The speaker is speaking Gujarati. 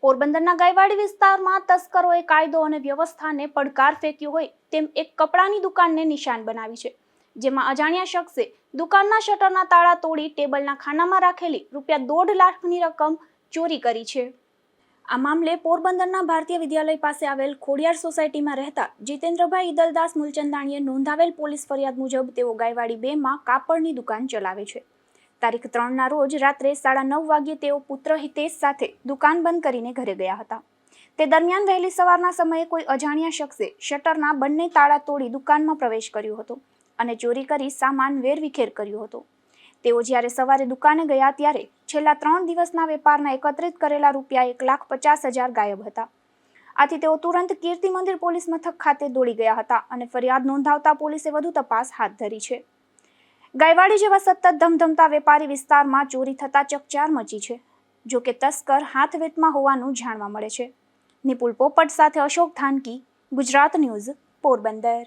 પોરબંદરના ગાયવાડી વિસ્તારમાં તસ્કરોએ કાયદો અને વ્યવસ્થાને પડકાર ફેંક્યો હોય તેમ એક કપડાની દુકાનને નિશાન બનાવી છે, જેમાં અજાણ્યા શખ્સે દુકાનના શટરના તાળા તોડી ટેબલના ખાનામાં રાખેલી ₹1.5 લાખની રકમ ચોરી કરી છે। આ મામલે પોરબંદરના ભારતીય વિદ્યાલય પાસે આવેલ ખોડિયાર સોસાયટીમાં રહેતા જીતેન્દ્રભાઈ ઈદલદાસ મુલચંદાણીએ નોંધાવેલ પોલીસ ફરિયાદ મુજબ તેઓ ગાયવાડી 2માં કાપડની દુકાન ચલાવે છે। તારીખ 3ના રોજ રાત્રે 9:30 વાગ્યે તેઓ પુત્ર હિતેશ સાથે દુકાન બંધ કરીને ઘરે ગયા હતા। તે દરમિયાન વહેલી સવારના સમયે કોઈ અજાણ્યા શખ્સે શટરના બંને તાળા તોડી દુકાનમાં પ્રવેશ કર્યો હતો અને ચોરી કરી સામાન વેરવિખેર કર્યો હતો। તેઓ જ્યારે સવારે દુકાને ગયા ત્યારે છેલ્લા 3 દિવસના વેપારના એકત્રિત કરેલા ₹1,50,000 ગાયબ હતા। આથી તેઓ તુરંત કીર્તિ મંદિર પોલીસ મથક ખાતે દોડી ગયા હતા અને ફરિયાદ નોંધાવતા પોલીસે વધુ તપાસ હાથ ધરી છે। ગાયવાડી જેવા સતત ધમધમતા વેપારી વિસ્તારમાં ચોરી થતા ચકચાર મચી છે। જો કે તસ્કર હાથવેતમાં હોવાનું જાણવા મળે છે। નિપુલ પોપટ સાથે અશોક થાનકી, ગુજરાત ન્યૂઝ, પોરબંદર।